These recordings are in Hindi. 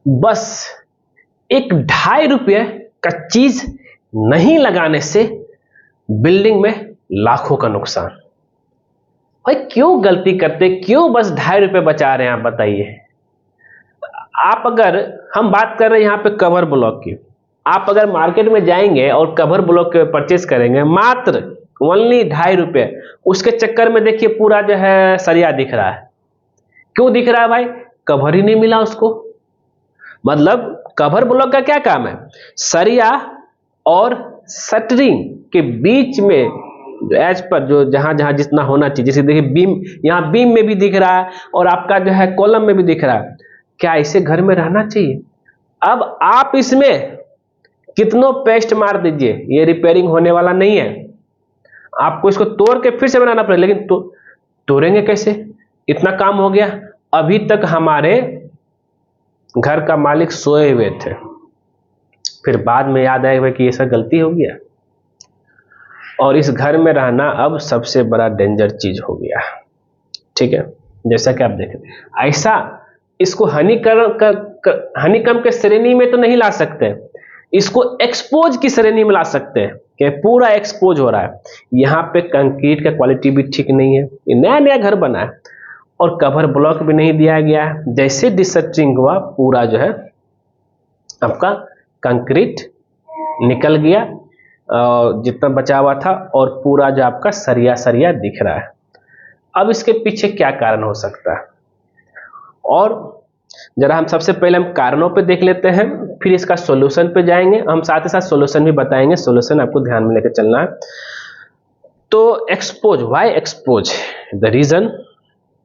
बस एक ₹2.5 का चीज नहीं लगाने से बिल्डिंग में लाखों का नुकसान। भाई क्यों गलती करते, क्यों बस ₹2.5 बचा रहे हैं, आप बताइए। आप अगर, हम बात कर रहे हैं यहाँ पे कवर ब्लॉक की, आप अगर मार्केट में जाएंगे और कवर ब्लॉक परचेज करेंगे मात्र ओनली ₹2.5, उसके चक्कर में देखिए पूरा जो है सरिया दिख रहा है। क्यों दिख रहा है भाई? कवर ही नहीं मिला उसको। मतलब कवर ब्लॉक का क्या काम है? सरिया और शटरिंग के बीच में एज पर जो जहां जहां जितना होना चाहिए, जैसे देखिए बीम, यहाँ बीम में भी दिख रहा है और आपका जो है कॉलम में भी दिख रहा है। क्या इसे घर में रहना चाहिए? अब आप इसमें कितनों पेस्ट मार दीजिए, ये रिपेयरिंग होने वाला नहीं है। आपको इसको तोड़ के फिर से बनाना पड़ेगा, लेकिन तोड़ेंगे कैसे? इतना काम हो गया, अभी तक हमारे घर का मालिक सोए हुए थे, फिर बाद में याद आएगा कि ये सब गलती हो गया। और इस घर में रहना अब सबसे बड़ा डेंजर चीज हो गया। ठीक है, जैसा कि आप देखें, ऐसा इसको हनीकम के श्रेणी में तो नहीं ला सकते, इसको एक्सपोज की श्रेणी में ला सकते हैं कि पूरा एक्सपोज हो रहा है। यहाँ पे कंक्रीट का क्वालिटी भी ठीक नहीं है, ये नया नया घर बना है और कवर ब्लॉक भी नहीं दिया गया है। जैसे डिसटरिंग हुआ पूरा जो है आपका कंक्रीट निकल गया जितना बचा हुआ था, और पूरा जो आपका सरिया सरिया दिख रहा है। अब इसके पीछे क्या कारण हो सकता है, और जरा हम सबसे पहले हम कारणों पे देख लेते हैं, फिर इसका सॉल्यूशन पे जाएंगे। हम साथ ही साथ सॉल्यूशन भी बताएंगे, सॉल्यूशन आपको ध्यान में लेकर चलना है। तो expose, why expose? The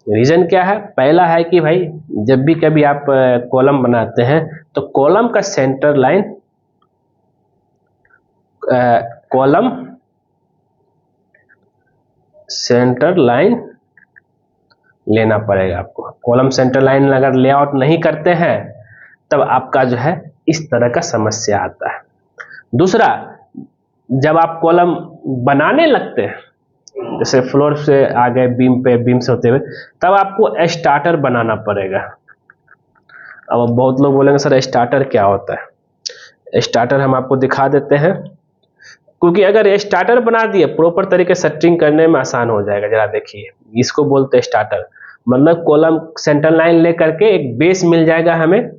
reason क्या है? पहला है कि भाई जब भी कभी आप कॉलम बनाते हैं तो कॉलम का सेंटर लाइन लेना पड़ेगा आपको। कॉलम सेंटर लाइन अगर लेआउट नहीं करते हैं तब आपका जो है इस तरह का समस्या आता है। दूसरा, जब आप कॉलम बनाने लगते हैं, जैसे फ्लोर से आ गए बीम पे, बीम से होते हुए, तब आपको स्टार्टर बनाना पड़ेगा। अब बहुत लोग बोलेंगे सर स्टार्टर क्या होता है? स्टार्टर हम आपको दिखा देते हैं, क्योंकि अगर ये स्टार्टर बना दिए प्रॉपर तरीके से सेंटरिंग करने में आसान हो जाएगा। जरा देखिए, इसको बोलते हैं स्टार्टर। मतलब कॉलम सेंटर लाइन लेकर के एक बेस मिल जाएगा हमें,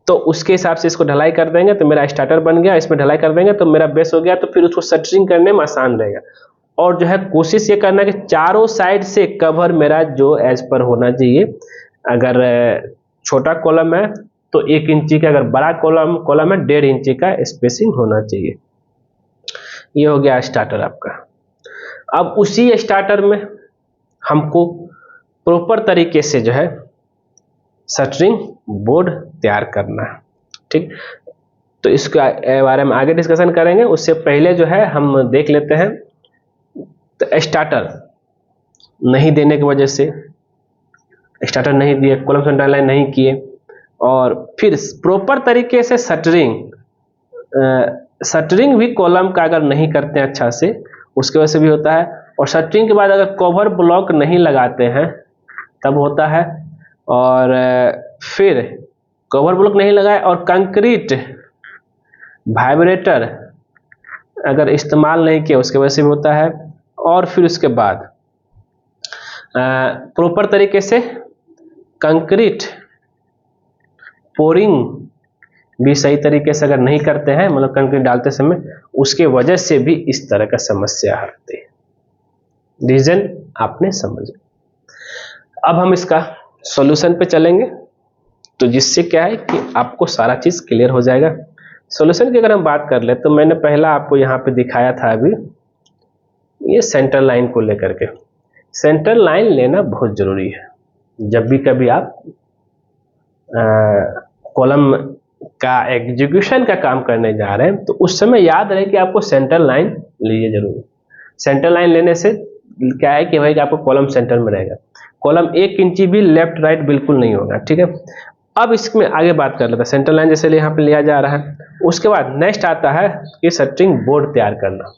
तो उसके हिसाब से इसको ढलाई कर देंगे तो मेरा स्टार्टर बन गया, इसमें ढलाई कर देंगे तो मेरा बेस हो गया, तो फिर उसको सेंटरिंग करने में आसान रहेगा। और जो है कोशिश ये करना कि चारों साइड से कवर मेरा जो एज पर होना चाहिए। अगर छोटा कॉलम है तो 1 इंची का, अगर बड़ा कॉलम है 1.5 इंची का स्पेसिंग होना चाहिए। ये हो गया स्टार्टर आपका। अब उसी स्टार्टर में हमको प्रॉपर तरीके से जो है शटरिंग बोर्ड तैयार करना है। ठीक, तो इसके बारे में आगे डिस्कशन करेंगे। उससे पहले जो है हम देख लेते हैं, तो स्टार्टर नहीं देने की वजह से, स्टार्टर नहीं दिए, कॉलम सेंटर लाइन नहीं किए, और फिर प्रॉपर तरीके से शटरिंग भी कॉलम का अगर नहीं करते हैं अच्छा से, उसके वजह से भी होता है। और शटरिंग के बाद अगर कवर ब्लॉक नहीं लगाते हैं तब होता है। और फिर कवर ब्लॉक नहीं लगाए और कंक्रीट वाइब्रेटर अगर इस्तेमाल नहीं किया उसके वजह से भी होता है। और फिर उसके बाद प्रॉपर तरीके से कंक्रीट पोरिंग भी सही तरीके से अगर नहीं करते हैं, मतलब कंक्रीट डालते समय, उसके वजह से भी इस तरह का समस्या आती है। रीजन आपने समझा। अब हम इसका सॉल्यूशन पे चलेंगे, तो जिससे क्या है कि आपको सारा चीज क्लियर हो जाएगा। सॉल्यूशन की अगर हम बात कर ले तो मैंने पहला आपको यहाँ पे दिखाया था अभी, ये सेंटर लाइन को लेकर के। सेंटर लाइन लेना बहुत जरूरी है। जब भी कभी आप कॉलम का एग्जीक्यूशन का काम करने जा रहे हैं तो उस समय याद रहे कि आपको सेंटर लाइन लीजिए जरूर। सेंटर लाइन लेने से क्या है कि भाई आपको कॉलम सेंटर में रहेगा, कॉलम 1 इंची भी लेफ्ट राइट बिल्कुल नहीं होगा। ठीक है, अब इसमें आगे बात कर लेते हैं। सेंटर लाइन जैसे यहाँ पे लिया जा रहा है, उसके बाद नेक्स्ट आता है कि शटरिंग बोर्ड तैयार करना।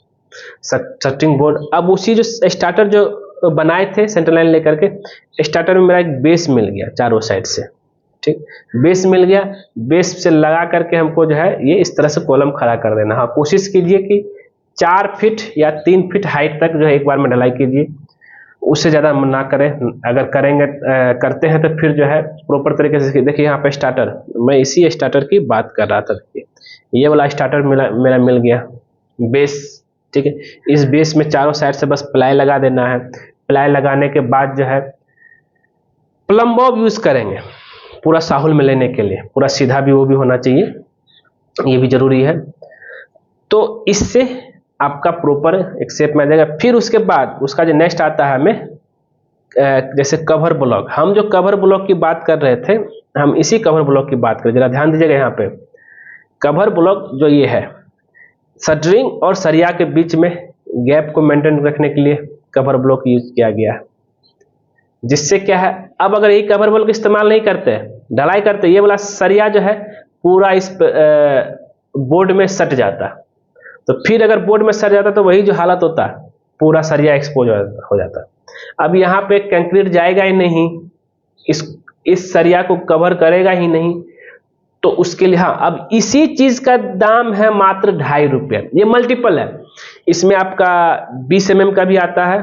शटरिंग बोर्ड, अब उसी जो स्टार्टर जो बनाए थे सेंटर लाइन लेकर के, स्टार्टर में मेरा एक बेस मिल गया चारों साइड से। ठीक, बेस मिल गया, बेस से लगा करके हमको जो है ये इस तरह से कॉलम खड़ा कर देना। हाँ, कोशिश कीजिए कि 4 फीट या 3 फीट हाइट तक जो है एक बार में ढलाई कीजिए, उससे ज़्यादा ना करें। अगर करेंगे करते हैं तो फिर जो है प्रॉपर तरीके से देखिए यहाँ पे स्टार्टर, मैं इसी स्टार्टर की बात कर रहा था। देखिए ये वाला स्टार्टर मेरा मिल गया, बेस, ठीक है। इस बेस में चारों साइड से बस प्लाई लगा देना है। प्लाई लगाने के बाद जो है प्लम बॉब यूज करेंगे पूरा साहुल में लेने के लिए, पूरा सीधा भी वो भी होना चाहिए, ये भी जरूरी है। तो इससे आपका प्रॉपर एक शेप में आ जाएगा। फिर उसके बाद उसका जो नेक्स्ट आता है हमें जैसे कवर ब्लॉक, हम जो कवर ब्लॉक की बात कर रहे थे, हम इसी कवर ब्लॉक की बात करें, जरा ध्यान दीजिएगा यहाँ पे। कवर ब्लॉक जो ये है, शटरिंग और सरिया के बीच में गैप को मेंटेन रखने के लिए कवर ब्लॉक यूज किया गया है। जिससे क्या है, अब अगर ये कवर ब्लॉक इस्तेमाल नहीं करते, ढलाई करते, ये वाला सरिया जो है पूरा इस बोर्ड में सट जाता। तो फिर अगर बोर्ड में सट जाता तो वही जो हालत होता, पूरा सरिया एक्सपोज हो जाता। अब यहाँ पे कंक्रीट जाएगा ही नहीं, इस सरिया को कवर करेगा ही नहीं, तो उसके लिए हाँ, अब इसी चीज का दाम है मात्र 2.5 रुपये। ये मल्टीपल है, इसमें आपका 20 mm का भी आता है,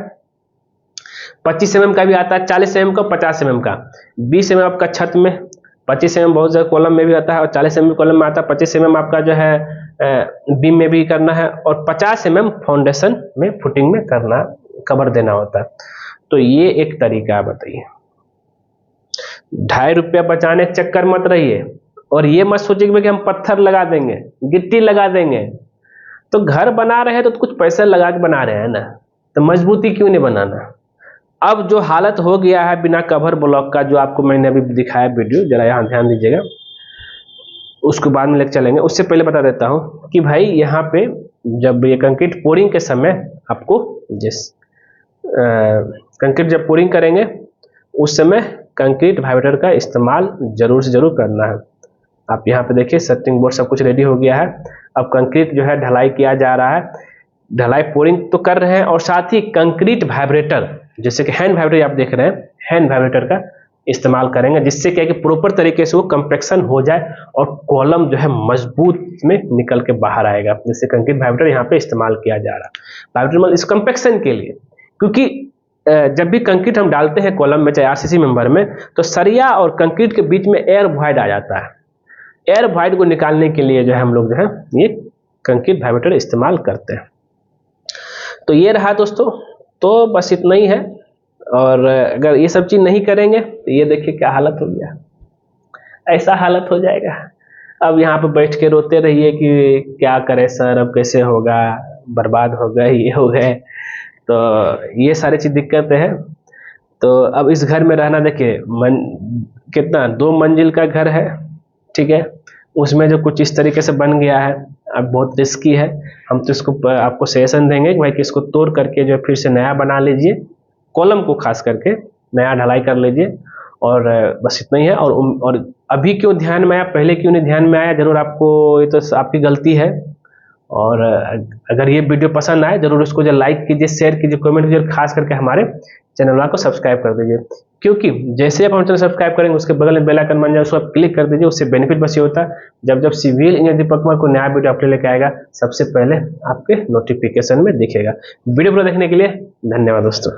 25 mm का भी आता है, 40 mm का, 50 mm का। 20 mm आपका छत में, 25 mm बहुत जगह कॉलम में भी आता है, और 40 mm कॉलम में आता है। 25 mm आपका जो है बीम में भी करना है, और 50 mm फाउंडेशन में फुटिंग में करना, कवर देना होता है। तो ये एक तरीका है, बताइए। 2.5 रुपया बचाने के चक्कर मत रहिए, और ये मत सोचिए कि हम पत्थर लगा देंगे, गिट्टी लगा देंगे। तो घर बना रहे हैं तो कुछ पैसा लगा के बना रहे हैं ना, तो मजबूती क्यों नहीं बनाना। अब जो हालत हो गया है बिना कवर ब्लॉक का, जो आपको मैंने अभी दिखाया वीडियो, जरा यहाँ ध्यान दीजिएगा, उसको बाद में लेकर चलेंगे। उससे पहले बता देता हूँ कि भाई यहाँ पे जब ये कंक्रीट पोरिंग के समय आपको कंक्रीट जब पोरिंग करेंगे उस समय कंक्रीट वाइब्रेटर का इस्तेमाल जरूर से जरूर करना है। आप यहाँ पे देखिए सेटिंग बोर्ड सब कुछ रेडी हो गया है। अब कंक्रीट जो है ढलाई किया जा रहा है, ढलाई पोरिंग तो कर रहे हैं, और साथ ही कंक्रीट वाइब्रेटर, जैसे कि हैंड वाइब्रेटर आप देख रहे हैं, हैंड वाइब्रेटर का इस्तेमाल करेंगे, जिससे क्या है कि प्रॉपर तरीके से वो कंपैक्शन हो जाए और कॉलम जो है मजबूत में निकल के बाहर आएगा। जैसे कंक्रीट वाइब्रेटर यहाँ पे इस्तेमाल किया जा रहा है, वाइब्रेटर मतलब इस कंपैक्शन के लिए। क्योंकि जब भी कंक्रीट हम डालते हैं कॉलम में, चाहे आरसीसी मेंबर में, तो सरिया और कंक्रीट के बीच में एयर वॉइड आ जाता है। एयर वॉइड को निकालने के लिए जो है हम लोग जो है ये कंक्रीट वाइब्रेटर इस्तेमाल करते हैं। तो ये रहा दोस्तों, तो बस इतना ही है। और अगर ये सब चीज नहीं करेंगे तो ये देखिए क्या हालत हो गया, ऐसा हालत हो जाएगा। अब यहाँ पे बैठ के रोते रहिए कि क्या करे सर, अब कैसे होगा, बर्बाद हो गए, ये हो गए। तो ये सारी चीज दिक्कतें हैं। तो अब इस घर में रहना, देखिए कितना 2 मंजिल का घर है, ठीक है, उसमें जो कुछ इस तरीके से बन गया है, अब बहुत रिस्की है। हम तो इसको आपको सजेशन देंगे कि भाई कि इसको तोड़ करके जो फिर से नया बना लीजिए, कॉलम को खास करके नया ढलाई कर लीजिए। और बस इतना ही है। और अभी क्यों ध्यान में आया, पहले क्यों नहीं ध्यान में आया, जरूर आपको, ये तो आपकी गलती है। और अगर ये वीडियो पसंद आए जरूर उसको जो लाइक कीजिए, शेयर कीजिए, कमेंट कीजिए, खास करके हमारे चैनल को सब्सक्राइब कर दीजिए। क्योंकि जैसे आप हमारे चैनल सब्सक्राइब करेंगे उसके बगल में बेल आइकन बन जाए, उसको आप क्लिक कर दीजिए। उससे बेनिफिट बस ये होता है, जब जब सिविल इंजीनियर दीपक कुमार को नया वीडियो अपने लेके आएगा, सबसे पहले आपके नोटिफिकेशन में दिखेगा। वीडियो पूरा देखने के लिए धन्यवाद दोस्तों।